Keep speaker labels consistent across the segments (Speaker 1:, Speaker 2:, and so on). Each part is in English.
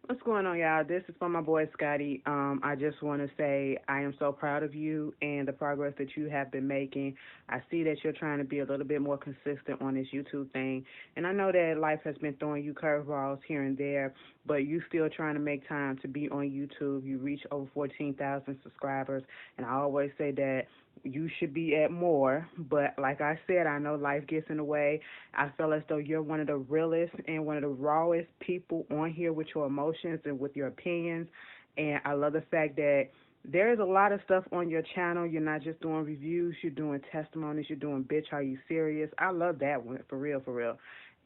Speaker 1: What's going on, y'all? This is for my boy Scotty. I just want to say I am so proud of you and the progress that you have been making. I see that you're trying to be a little bit more consistent on this YouTube thing, and I know that life has been throwing you curveballs here and there, but you still trying to make time to be on YouTube. You reach over 14,000 subscribers, and I always say that you should be at more, but like I said, I know life gets in the way. I feel as though you're one of the realest and one of the rawest people on here with your emotions and with your opinions. And I love the fact that there's a lot of stuff on your channel. You're not just doing reviews, you're doing testimonies, you're doing bitch, are you serious? I love that one, for real, for real.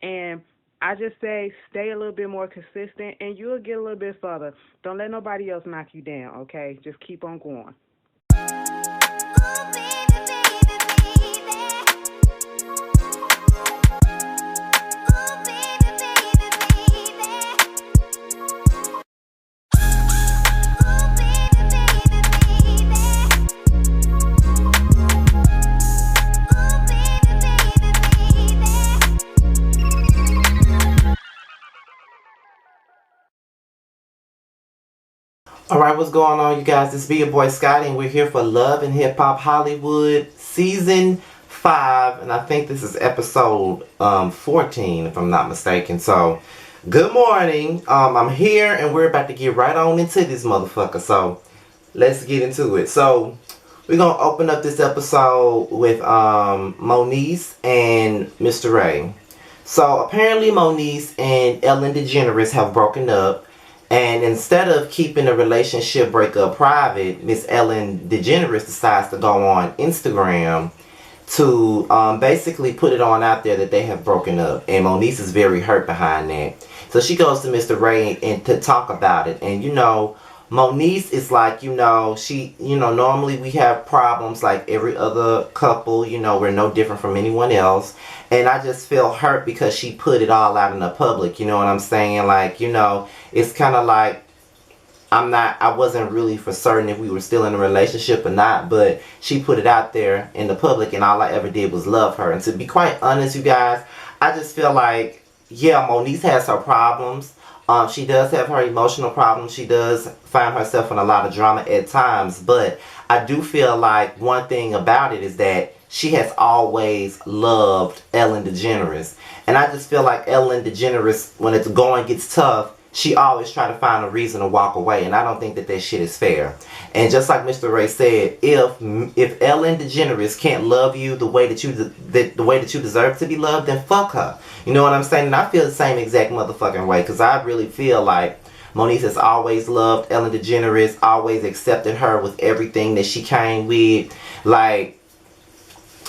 Speaker 1: And I just say stay a little bit more consistent and you'll get a little bit further. Don't let nobody else knock you down, okay? Just keep on going.
Speaker 2: Alright, what's going on, you guys? This be your boy Scotty, and we're here for Love and Hip Hop Hollywood Season 5, and I think this is episode 14, if I'm not mistaken. So, good morning. I'm here, and we're about to get right on into this motherfucker, so let's get into it. So, we're going to open up this episode with Moniece and Mr. Ray. So, apparently Moniece and Ellen DeGeneres have broken up. And instead of keeping the relationship breakup private, Miss Ellen DeGeneres decides to go on Instagram to basically put it on out there that they have broken up. And Moniece is very hurt behind that. So she goes to Mr. Ray and to talk about it. And Moniece is like, normally we have problems like every other couple. We're no different from anyone else. And I just feel hurt because she put it all out in the public. You know what I'm saying? Like, it's kind of like I wasn't really for certain if we were still in a relationship or not, but she put it out there in the public and all I ever did was love her. And to be quite honest, you guys, I just feel like, yeah, Moniece has her problems. She does have her emotional problems. She does find herself in a lot of drama at times, but I do feel like one thing about it is that she has always loved Ellen DeGeneres. And I just feel like Ellen DeGeneres, when it's going gets tough, she always try to find a reason to walk away, and I don't think that shit is fair. And just like Mr. Ray said, if Ellen DeGeneres can't love you the way that you deserve to be loved, then fuck her. You know what I'm saying? And I feel the same exact motherfucking way, because I really feel like Moniece has always loved Ellen DeGeneres, always accepted her with everything that she came with. Like,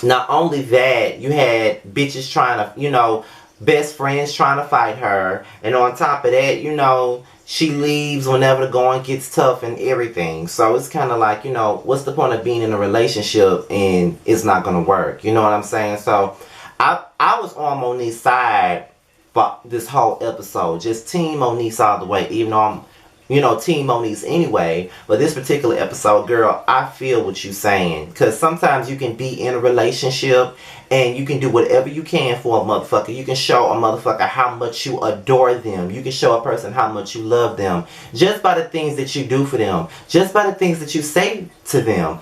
Speaker 2: not only that, you had bitches trying to, best friends trying to fight her, and on top of that, she leaves whenever the going gets tough and everything. So it's kind of like, what's the point of being in a relationship and it's not gonna work? You know what I'm saying? So I was on Moniece's side for this whole episode, just team Moniece all the way, even though I'm Team Moniece anyway. But this particular episode, girl, I feel what you're saying. Because sometimes you can be in a relationship and you can do whatever you can for a motherfucker. You can show a motherfucker how much you adore them. You can show a person how much you love them. Just by the things that you do for them. Just by the things that you say to them.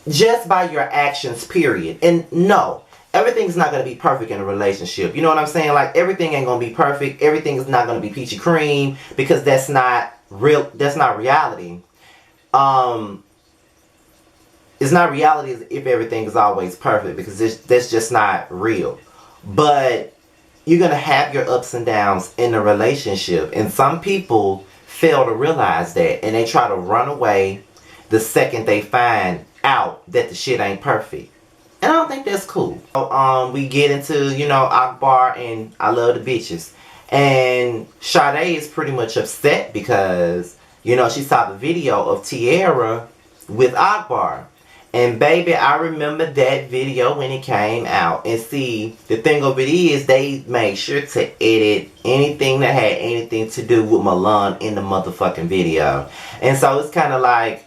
Speaker 2: Just by your actions, period. And no, everything's not going to be perfect in a relationship. You know what I'm saying? Like, everything ain't going to be perfect. Everything is not going to be peachy cream. Because that's not reality. It's not reality if everything is always perfect, because that's just not real. But you're gonna have your ups and downs in a relationship, and some people fail to realize that, and they try to run away the second they find out that the shit ain't perfect. And I don't think that's cool. So, we get into Akbar and I love the bitches. And Sharda is pretty much upset because, she saw the video of Teairra with Akbar. And baby, I remember that video when it came out. And see, the thing of it is, they made sure to edit anything that had anything to do with Milan in the motherfucking video. And so it's kind of like,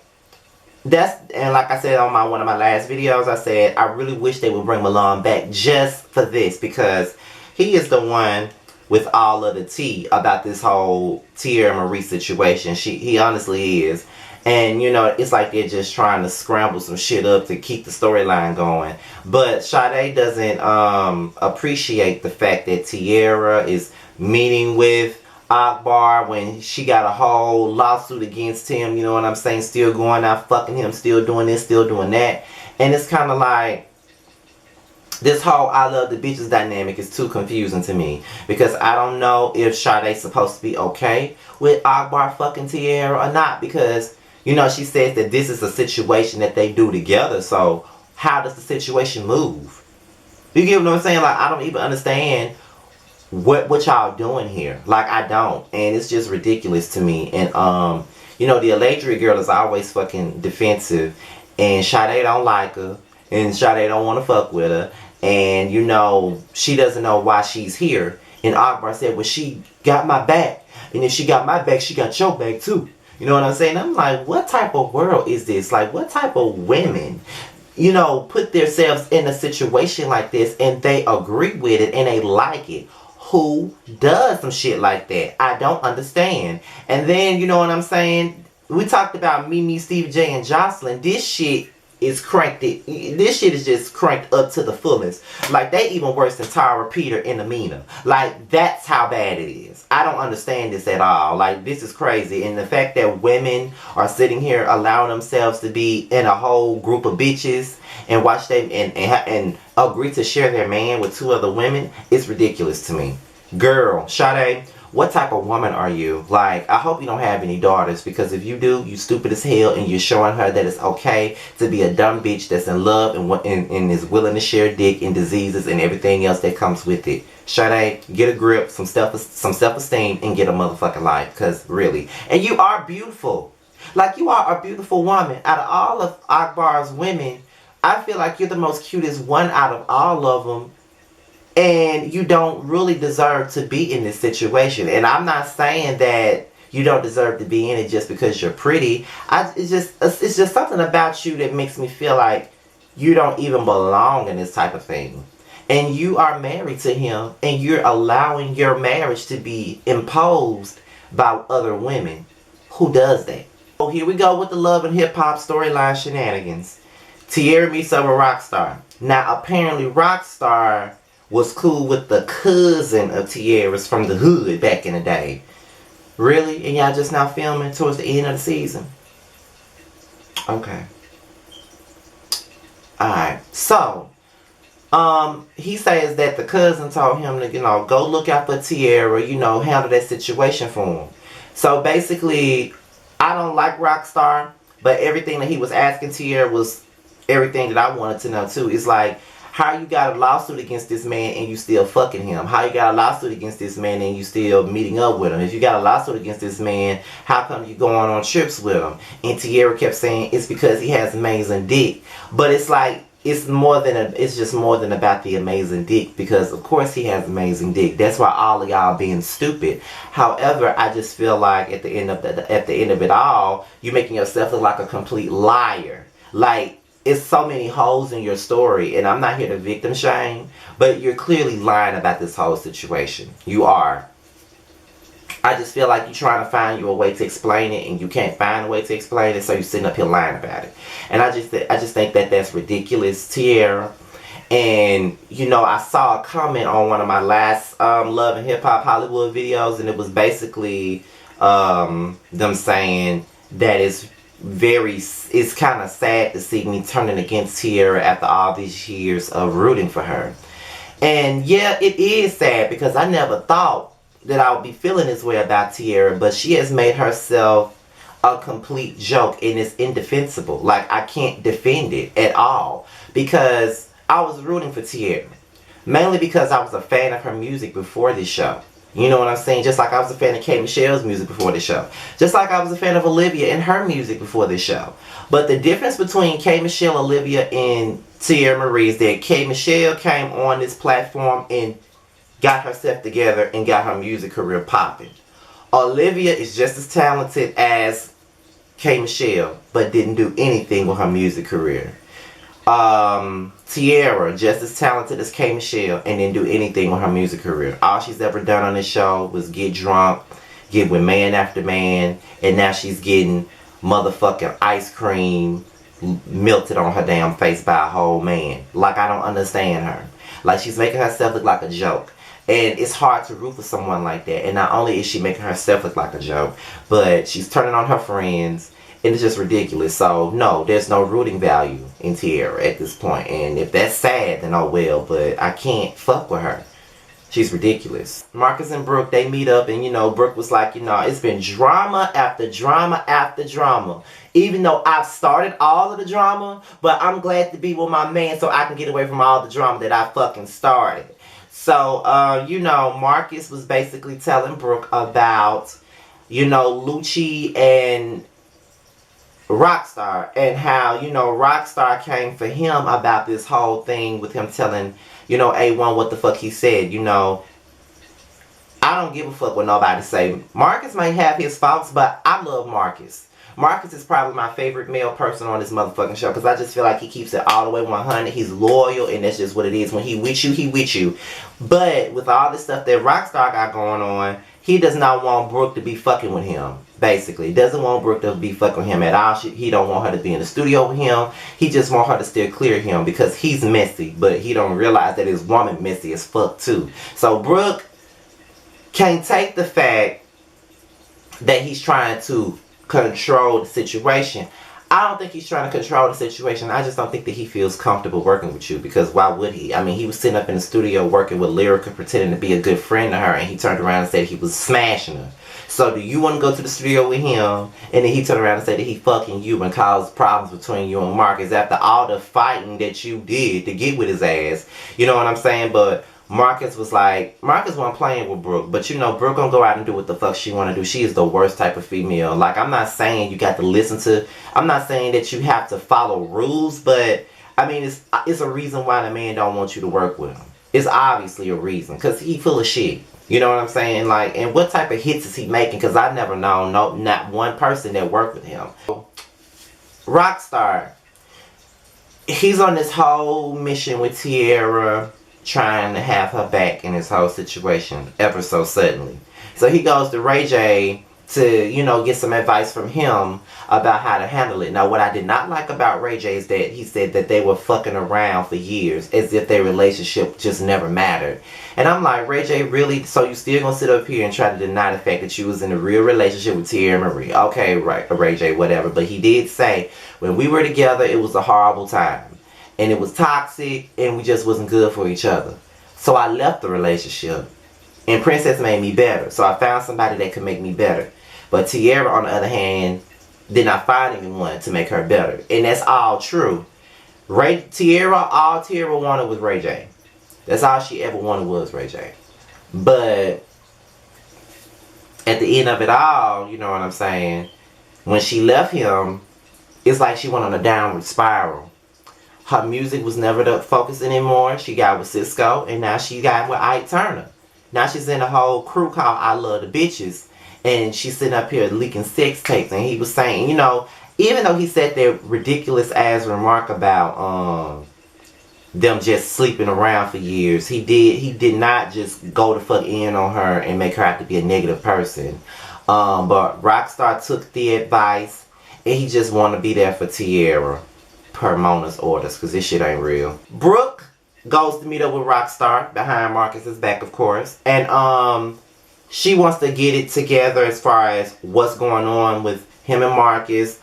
Speaker 2: and like I said on one of my last videos, I said, I really wish they would bring Milan back just for this. Because he is the one with all of the tea about this whole Teairra Marie situation. He honestly is. And, you know, it's like they're just trying to scramble some shit up to keep the storyline going. But Sade doesn't appreciate the fact that Teairra is meeting with Akbar when she got a whole lawsuit against him, you know what I'm saying? Still going out fucking him, still doing this, still doing that. And it's kind of like, this whole I love the bitches dynamic is too confusing to me. Because I don't know if Sade's supposed to be okay with Akbar fucking Teairra or not. Because, you know, she says that this is a situation that they do together. So, how does the situation move? You get what I'm saying? Like, I don't even understand what y'all doing here. Like, I don't. And it's just ridiculous to me. And, you know, the Electric girl is always fucking defensive. And Sade don't like her. And Sade don't want to fuck with her. And, you know, she doesn't know why she's here. And Akbar said, well, she got my back. And if she got my back, she got your back too. You know what I'm saying? I'm like, what type of world is this? Like, what type of women, you know, put themselves in a situation like this and they agree with it and they like it? Who does some shit like that? I don't understand. And then, you know what I'm saying? We talked about Mimi, Stevie J, and Jocelyn. This shit is cranked. This shit is just cranked up to the fullest. Like, they even worse than Tara, Peter, and Amina. Like, that's how bad it is. I don't understand this at all. Like, this is crazy. And the fact that women are sitting here allowing themselves to be in a whole group of bitches and watch them and agree to share their man with two other women is ridiculous to me. Girl, Sade, what type of woman are you? Like, I hope you don't have any daughters, because if you do, you stupid as hell, and you're showing her that it's okay to be a dumb bitch that's in love and is willing to share dick and diseases and everything else that comes with it. Sade, get a grip, some self-esteem, and get a motherfucking life, because really. And you are beautiful. Like, you are a beautiful woman. Out of all of Akbar's women, I feel like you're the most cutest one out of all of them. And you don't really deserve to be in this situation. And I'm not saying that you don't deserve to be in it just because you're pretty. It's just something about you that makes me feel like you don't even belong in this type of thing. And you are married to him, and you're allowing your marriage to be imposed by other women. Who does that? So here we go with the love and hip hop storyline shenanigans. Teairra meets up with Rockstar. Now apparently Rockstar was cool with the cousin of Teairra's from the hood back in the day. Really? And y'all just now filming towards the end of the season? Okay. Alright. So, he says that the cousin told him to, you know, go look out for Teairra, you know, handle that situation for him. So basically, I don't like Rockstar, but everything that he was asking Teairra was everything that I wanted to know too. It's like, how you got a lawsuit against this man and you still fucking him? How you got a lawsuit against this man and you still meeting up with him? If you got a lawsuit against this man, how come you going on trips with him? And Teairra kept saying it's because he has amazing dick. But it's like, it's just more than about the amazing dick, because of course he has amazing dick. That's why all of y'all being stupid. However, I just feel like at the end of it all, you're making yourself look like a complete liar. Like, it's so many holes in your story, and I'm not here to victim shame, but you're clearly lying about this whole situation. You are. I just feel like you're trying to find you a way to explain it, and you can't find a way to explain it, so you're sitting up here lying about it. And I just think that that's ridiculous, Teairra. And, you know, I saw a comment on one of my last Love and Hip Hop Hollywood videos, and it was basically them saying that it's kind of sad to see me turning against Teairra after all these years of rooting for her. And yeah, it is sad, because I never thought that I would be feeling this way about Teairra, but she has made herself a complete joke, and it's indefensible. Like, I can't defend it at all, because I was rooting for Teairra, mainly because I was a fan of her music before this show. You know what I'm saying? Just like I was a fan of K. Michelle's music before this show. Just like I was a fan of Olivia and her music before this show. But the difference between K. Michelle, Olivia, and Teairra Marie is that K. Michelle came on this platform and got herself together and got her music career popping. Olivia is just as talented as K. Michelle, but didn't do anything with her music career. Teairra, just as talented as K. Michelle, and didn't do anything with her music career. All she's ever done on this show was get drunk, get with man after man, and now she's getting motherfucking ice cream melted on her damn face by a whole man. Like, I don't understand her. Like, she's making herself look like a joke. And it's hard to root for someone like that. And not only is she making herself look like a joke, but she's turning on her friends. And it's just ridiculous. So, no, there's no rooting value in Teairra at this point. And if that's sad, then oh well. But I can't fuck with her. She's ridiculous. Marcus and Brooke, they meet up. And, you know, Brooke was like, you know, it's been drama after drama after drama. Even though I've started all of the drama. But I'm glad to be with my man so I can get away from all the drama that I fucking started. So, you know, Marcus was basically telling Brooke about, you know, Lucci and Rockstar, and how, you know, Rockstar came for him about this whole thing with him telling, you know, A1 what the fuck he said. You know, I don't give a fuck what nobody say. Marcus may have his faults, but I love Marcus. Marcus is probably my favorite male person on this motherfucking show, because I just feel like he keeps it all the way 100. He's loyal, and that's just what it is. When he with you, he with you. But with all this stuff that Rockstar got going on, he does not want Brooke to be fucking with him. Basically, doesn't want Brooke to be fucking with him at all. He don't want her to be in the studio with him. He just want her to steer clear of him because he's messy, but he don't realize that his woman messy as fuck too. So Brooke can't take the fact that he's trying to control the situation. I don't think he's trying to control the situation. I just don't think that he feels comfortable working with you, because why would he? I mean, he was sitting up in the studio working with Lyrica, pretending to be a good friend to her, and he turned around and said he was smashing her. So do you want to go to the studio with him, and then he turned around and said that he fucking you and caused problems between you and Marcus after all the fighting that you did to get with his ass? You know what I'm saying? But Marcus was like, Marcus wasn't playing with Brooke, but you know, Brooke gonna go out and do what the fuck she wanna do. She is the worst type of female. Like, I'm not saying you got to listen to, I'm not saying that you have to follow rules, but I mean, it's a reason why the man don't want you to work with him. It's obviously a reason, because he full of shit. You know what I'm saying? Like, and what type of hits is he making? Because I've never known not one person that worked with him. Rockstar, he's on this whole mission with Teairra, trying to have her back in this whole situation ever so suddenly. So he goes to Ray J to, you know, get some advice from him about how to handle it. Now, what I did not like about Ray J is that he said that they were fucking around for years as if their relationship just never mattered. And I'm like, Ray J, really? So you still gonna sit up here and try to deny the fact that you was in a real relationship with Teairra Marie? Okay, right, Ray J, whatever. But he did say, when we were together, it was a horrible time. And it was toxic, and we just wasn't good for each other. So I left the relationship. And Princess made me better. So I found somebody that could make me better. But Teairra, on the other hand, did not find anyone to make her better. And that's all true. Teairra, all Teairra wanted was Ray J. That's all she ever wanted was Ray J. But at the end of it all, you know what I'm saying, when she left him, it's like she went on a downward spiral. Her music was never the focus anymore. She got with Cisco, and now she got with Ike Turner. Now she's in a whole crew called I Love the Bitches, and she's sitting up here leaking sex tapes. And he was saying, you know, even though he said that ridiculous ass remark about them just sleeping around for years, he did not just go the fuck in on her and make her have to be a negative person. But Rockstar took the advice, and he just wanted to be there for Teairra per Mona's orders, because this shit ain't real. Brooke goes to meet up with Rockstar behind Marcus's back, of course, and she wants to get it together as far as what's going on with him and Marcus.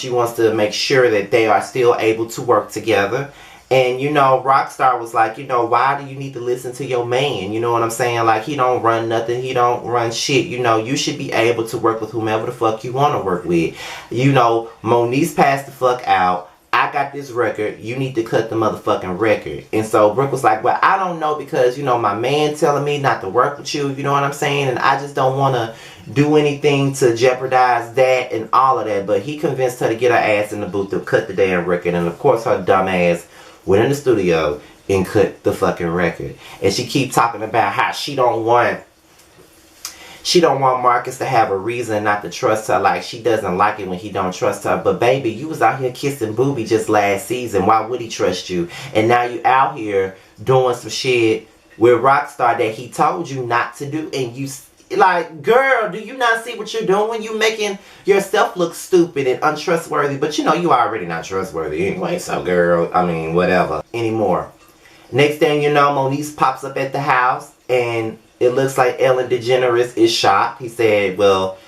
Speaker 2: She wants to make sure that they are still able to work together. And, you know, Rockstar was like, you know, why do you need to listen to your man? You know what I'm saying? Like, he don't run nothing. He don't run shit. You know, you should be able to work with whomever the fuck you want to work with. You know, Moniece passed the fuck out. I got this record. You need to cut the motherfucking record. And so Brooke was like, well, I don't know, because, you know, my man telling me not to work with you. You know what I'm saying? And I just don't want to do anything to jeopardize that and all of that. But he convinced her to get her ass in the booth to cut the damn record. And, of course, her dumb ass went in the studio and cut the fucking record. And she keep talking about how she don't want she don't want Marcus to have a reason not to trust her. Like, she doesn't like it when he don't trust her. But baby, you was out here kissing Booby just last season. Why would he trust you? And now you out here doing some shit with Rockstar that he told you not to do. And you, like, girl, do you not see what you're doing? You making yourself look stupid and untrustworthy. But you know, you already not trustworthy anyway. So girl, I mean, whatever. Anymore. Next thing you know, Moniece pops up at the house and it looks like Ellen DeGeneres is shocked. He said, well,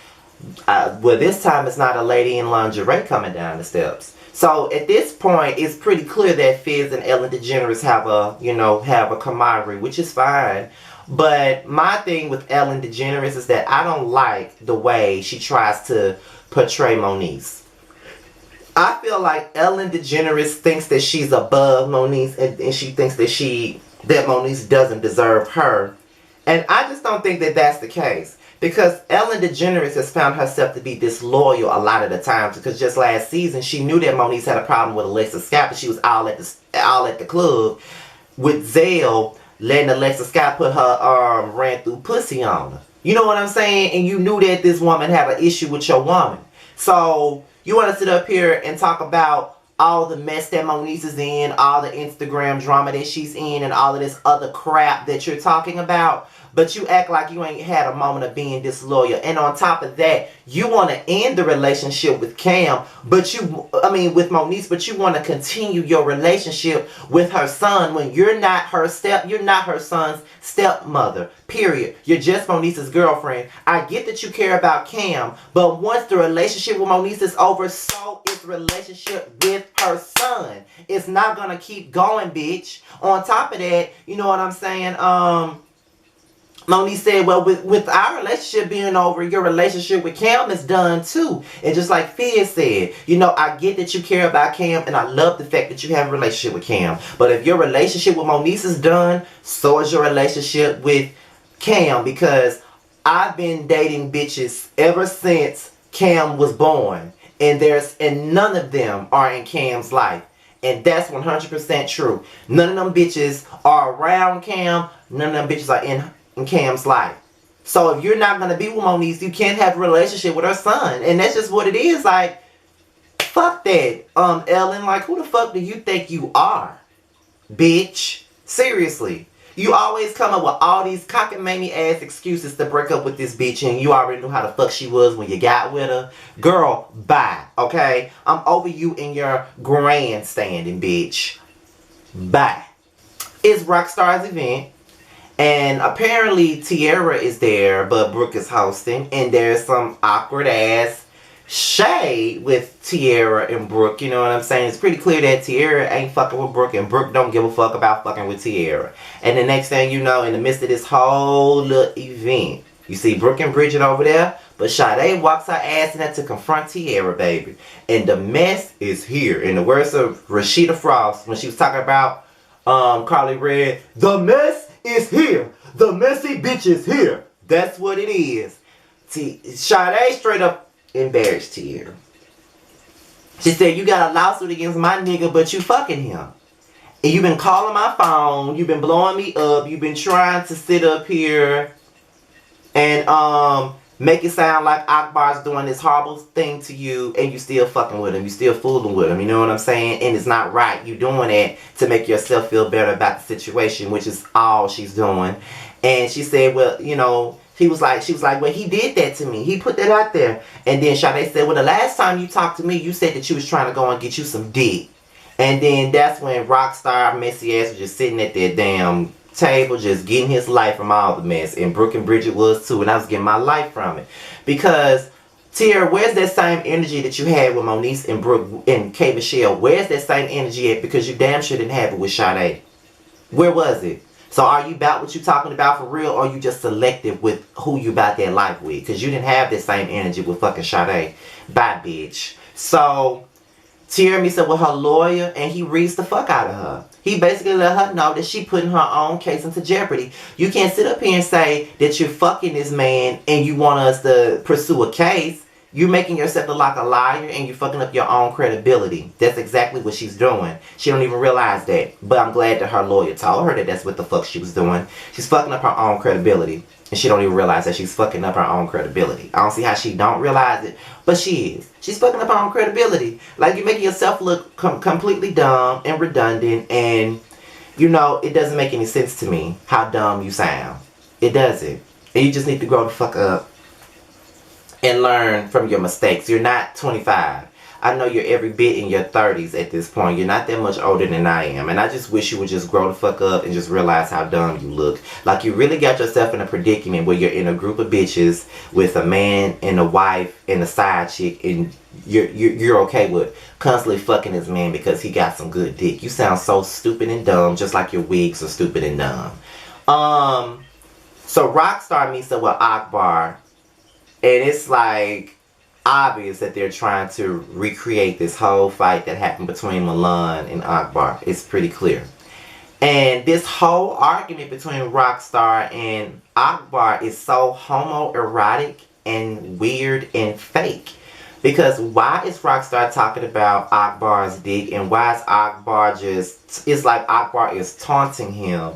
Speaker 2: this time it's not a lady in lingerie coming down the steps. So at this point, it's pretty clear that Fizz and Ellen DeGeneres have a camaraderie, which is fine. But my thing with Ellen DeGeneres is that I don't like the way she tries to portray Moniece. I feel like Ellen DeGeneres thinks that she's above Moniece, and she thinks that Moniece doesn't deserve her. And I just don't think that that's the case. Because Ellen DeGeneres has found herself to be disloyal a lot of the times. Because just last season, she knew that Moniece had a problem with Alexa Scott. But she was all at the club with Zell letting Alexa Scott put her ran through pussy on her. You know what I'm saying? And you knew that this woman had an issue with your woman. So you want to sit up here and talk about all the mess that Moniece is in, all the Instagram drama that she's in, and all of this other crap that you're talking about. But you act like you ain't had a moment of being disloyal. And on top of that, you want to end the relationship with Cam, with Moniece, but you want to continue your relationship with her son when you're not her son's stepmother. Period. You're just Moniece's girlfriend. I get that you care about Cam, but once the relationship with Moniece is over, so is the relationship with her son. It's not gonna keep going, bitch. On top of that, you know what I'm saying? Moniece said, well, with our relationship being over, your relationship with Cam is done too. And just like Fizz said, you know, I get that you care about Cam, and I love the fact that you have a relationship with Cam. But if your relationship with Moniece is done, so is your relationship with Cam. Because I've been dating bitches ever since Cam was born. And none of them are in Cam's life. And that's 100% true. None of them bitches are around Cam. None of them bitches are in Cam's life. So if you're not going to be with Moniece, you can't have a relationship with her son. And that's just what it is. Like, fuck that, Ellen. Like, who the fuck do you think you are, bitch? Seriously. You always come up with all these cockamamie ass excuses to break up with this bitch, and you already knew how the fuck she was when you got with her. Girl, bye, okay? I'm over you in your grandstanding, bitch. Bye. It's Rockstar's event. And apparently Teairra is there, but Brooke is hosting. And there's some awkward ass shade with Teairra and Brooke. You know what I'm saying? It's pretty clear that Teairra ain't fucking with Brooke, and Brooke don't give a fuck about fucking with Teairra. And the next thing you know, in the midst of this whole little event, you see Brooke and Bridget over there, but Sade walks her ass in there to confront Teairra, baby. And the mess is here. In the words of Rashida Frost, when she was talking about Carly Red, the mess is here. The messy bitch is here. That's what it is. Sade straight up embarrassed Teairra. She said, you got a lawsuit against my nigga, but you fucking him. And you been calling my phone. You been blowing me up. You been trying to sit up here and make it sound like Akbar's doing this horrible thing to you, and you still fucking with him. You still fooling with him. You know what I'm saying? And it's not right. You doing that to make yourself feel better about the situation, which is all she's doing. And she said, well, you know, she was like, well, he did that to me. He put that out there. And then Sade said, well, the last time you talked to me, you said that you was trying to go and get you some dick. And then that's when Rockstar messy ass was just sitting at that damn table, just getting his life from all the mess. And Brooke and Bridget was too, and I was getting my life from it. Because Teairra, where's that same energy that you had with Moniece and Brooke and K. Michelle? Where's that same energy at? Because you damn sure didn't have it with Sade. Where was it? So are you about what you talking about for real, or are you just selective with who you about that life with? Because you didn't have that same energy with fucking Sade. Bye, bitch. So Teairra said with her lawyer, and he reads the fuck out of her. He basically let her know that she putting her own case into jeopardy. You can't sit up here and say that you're fucking this man and you want us to pursue a case. You're making yourself look like a liar, and you're fucking up your own credibility. That's exactly what she's doing. She don't even realize that. But I'm glad that her lawyer told her that that's what the fuck she was doing. She's fucking up her own credibility. And she don't even realize that she's fucking up her own credibility. I don't see how she don't realize it, but she is. She's fucking up her own credibility. Like, you're making yourself look completely dumb and redundant, and, you know, it doesn't make any sense to me how dumb you sound. It doesn't. And you just need to grow the fuck up and learn from your mistakes. You're not 25. I know you're every bit in your 30s at this point. You're not that much older than I am. And I just wish you would just grow the fuck up and just realize how dumb you look. Like, you really got yourself in a predicament where you're in a group of bitches with a man and a wife and a side chick, and you're okay with constantly fucking this man because he got some good dick. You sound so stupid and dumb, just like your wigs are stupid and dumb. So Rockstar meets up with Akbar, and it's like obvious that they're trying to recreate this whole fight that happened between Milan and Akbar. It's pretty clear. And this whole argument between Rockstar and Akbar is so homoerotic and weird and fake. Because why is Rockstar talking about Akbar's dick, and why is Akbar just, it's like Akbar is taunting him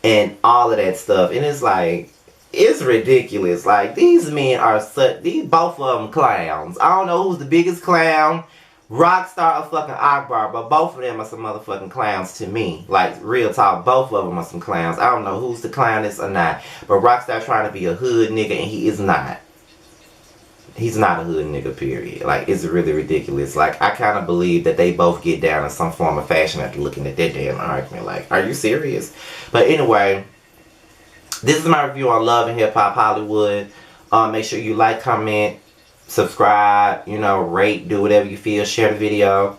Speaker 2: and all of that stuff. And it's like, it's ridiculous. Like, these men are both of them clowns. I don't know who's the biggest clown, Rockstar or fucking Akbar, but both of them are some motherfucking clowns to me. Like, real talk, both of them are some clowns. I don't know who's the clownest or not, but Rockstar trying to be a hood nigga, and he is not. He's not a hood nigga, period. Like, it's really ridiculous. Like, I kind of believe that they both get down in some form of fashion after looking at that damn argument. Like, are you serious? But anyway, this is my review on Love and Hip Hop Hollywood. Make sure you like, comment, subscribe, you know, rate, do whatever you feel, share the video.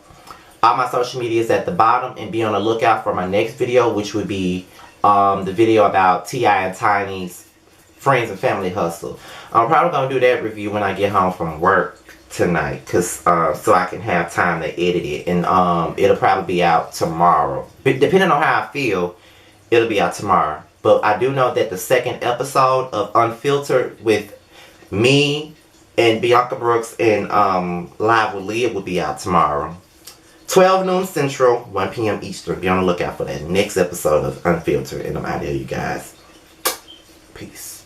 Speaker 2: All my social media is at the bottom, and be on the lookout for my next video, which would be the video about T.I. and Tiny's Friends and Family Hustle. I'm probably going to do that review when I get home from work tonight, so I can have time to edit it, and it'll probably be out tomorrow. But depending on how I feel, it'll be out tomorrow. But I do know that the second episode of Unfiltered with me and Bianca Brooks and Live with Leah will be out tomorrow. 12 noon Central, 1 p.m. Eastern. Be on the lookout for that next episode of Unfiltered. And I'm out of here, you guys. Peace.